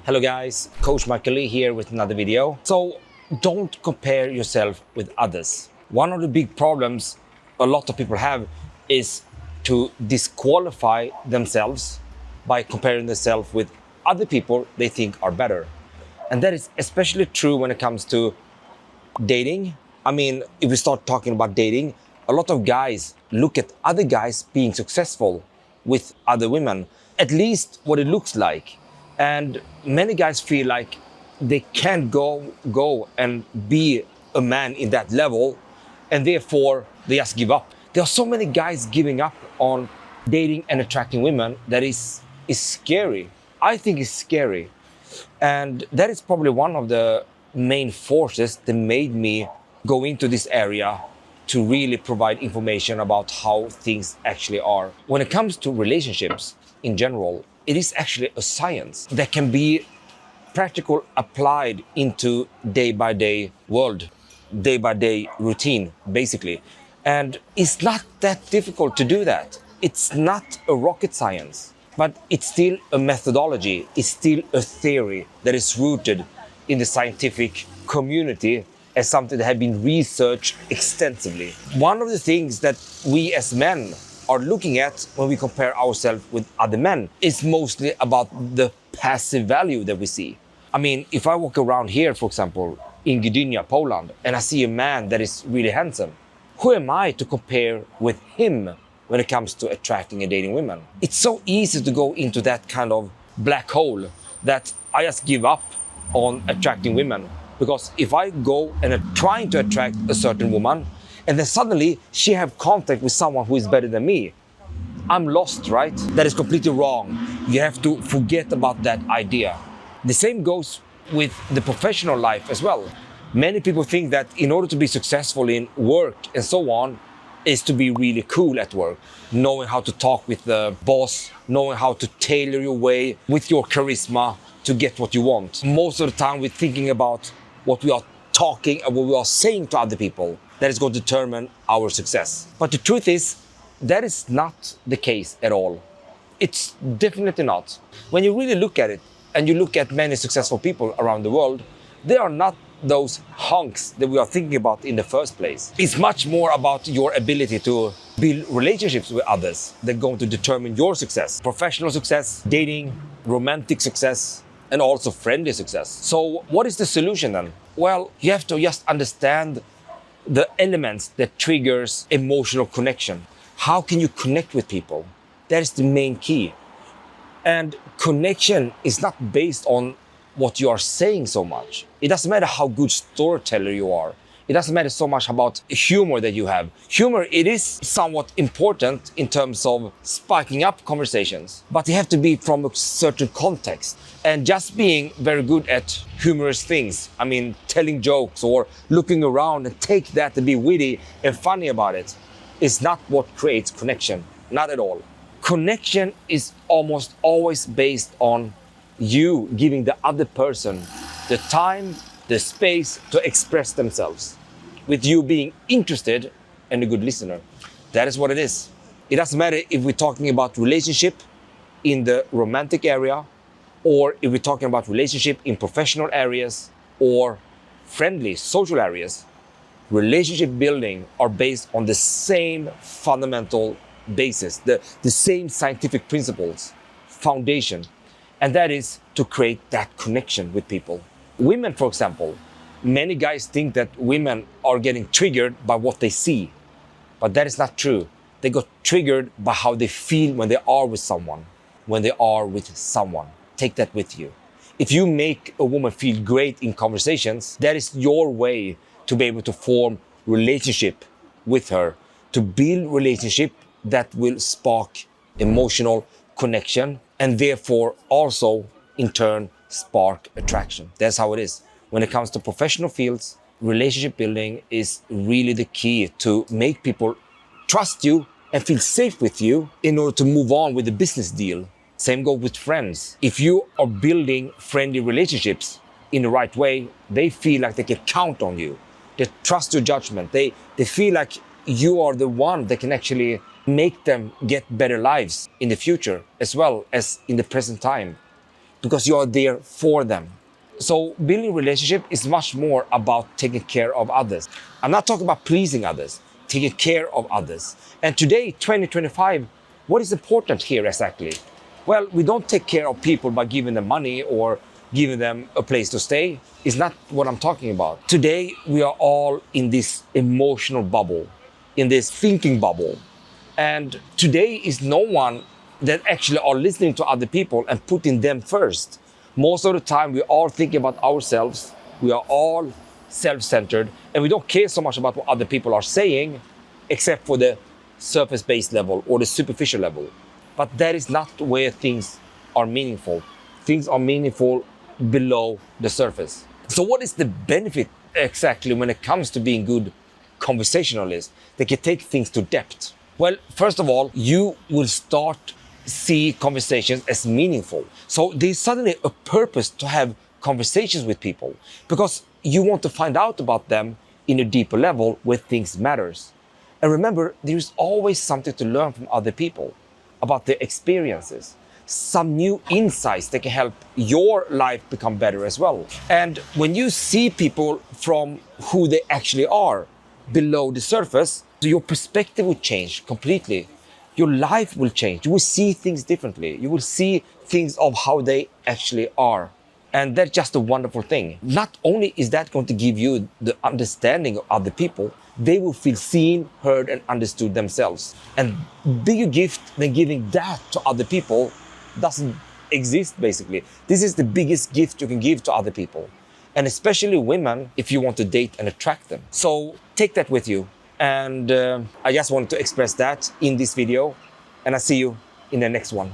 Hello guys, Coach Michael Lee here with another video. So don't compare yourself with others. One of the big problems a lot of people have is to disqualify themselves by comparing themselves with other people they think are better. And that is especially true when it comes to dating. I mean, if we start talking about dating, a lot of guys look at other guys being successful with other women, at least what it looks like. And many guys feel like they can't go and be a man in that level, and therefore they just give up. There are so many guys giving up on dating and attracting women that is scary. I think it's scary. And that is probably one of the main forces that made me go into this area to really provide information about how things actually are. When it comes to relationships in general, it is actually a science that can be practical applied into day-by-day world, day-by-day routine, basically. And it's not that difficult to do that. It's not a rocket science, but it's still a methodology. It's still a theory that is rooted in the scientific community as something that has been researched extensively. One of the things that we as men are looking at when we compare ourselves with other men is mostly about the passive value that we see. I mean, if I walk around here, for example, in Gdynia, Poland, and I see a man that is really handsome, who am I to compare with him when it comes to attracting and dating women? It's so easy to go into that kind of black hole that I just give up on attracting women. Because if I go and I'm trying to attract a certain woman, and then suddenly she have contact with someone who is better than me, I'm lost, right? That is completely wrong. You have to forget about that idea. The same goes with the professional life as well. Many people think that in order to be successful in work and so on, is to be really cool at work, knowing how to talk with the boss, knowing how to tailor your way with your charisma to get what you want. Most of the time we're thinking about what we are talking and what we are saying to other people that is going to determine our success. But the truth is, that is not the case at all. It's definitely not. When you really look at it, and you look at many successful people around the world, they are not those hunks that we are thinking about in the first place. It's much more about your ability to build relationships with others that are going to determine your success. Professional success, dating, romantic success, and also friendly success. So what is the solution then? Well, you have to just understand the elements that triggers emotional connection. How can you connect with people? That is the main key. And connection is not based on what you are saying so much. It doesn't matter how good storyteller you are. It doesn't matter so much about humor that you have. Humor, it is somewhat important in terms of spiking up conversations, but they have to be from a certain context. And just being very good at humorous things, I mean, telling jokes or looking around and take that and be witty and funny about it, is not what creates connection, not at all. Connection is almost always based on you giving the other person the time, the space to express themselves, with you being interested and a good listener. That is what it is. It doesn't matter if we're talking about relationship in the romantic area, or if we're talking about relationship in professional areas or friendly social areas. Relationship building are based on the same fundamental basis, the same scientific principles, foundation, and that is to create that connection with people. Women, for example, many guys think that women are getting triggered by what they see, but that is not true. They got triggered by how they feel when they are with someone, Take that with you. If you make a woman feel great in conversations, that is your way to be able to form relationship with her, to build relationship that will spark emotional connection and therefore also in turn spark attraction. That's how it is. When it comes to professional fields, relationship building is really the key to make people trust you and feel safe with you in order to move on with the business deal. Same goes with friends. If you are building friendly relationships in the right way, they feel like they can count on you. They trust your judgment. They feel like you are the one that can actually make them get better lives in the future as well as in the present time. because you are there for them. So building relationship is much more about taking care of others. I'm not talking about pleasing others, taking care of others. And today, 2025, what is important here exactly? Well, we don't take care of people by giving them money or giving them a place to stay. It's not what I'm talking about. Today, we are all in this emotional bubble, in this thinking bubble. And today is no one that actually are listening to other people and putting them first. Most of the time, we all think about ourselves. We are all self-centered, and we don't care so much about what other people are saying, except for the surface-based level or the superficial level. But that is not where things are meaningful. Things are meaningful below the surface. So what is the benefit exactly when it comes to being good conversationalists that can take things to depth? Well, first of all, you will start see conversations as meaningful. So there's suddenly a purpose to have conversations with people because you want to find out about them in a deeper level where things matters. And remember, there's always something to learn from other people about their experiences, some new insights that can help your life become better as well. And when you see people from who they actually are below the surface, your perspective will change completely. Your life will change. You will see things differently. You will see things of how they actually are. And that's just a wonderful thing. Not only is that going to give you the understanding of other people, they will feel seen, heard, and understood themselves. And bigger gift than giving that to other people doesn't exist, basically. This is the biggest gift you can give to other people. And especially women, if you want to date and attract them. So take that with you. And I just wanted to express that in this video. And I'll see you in the next one.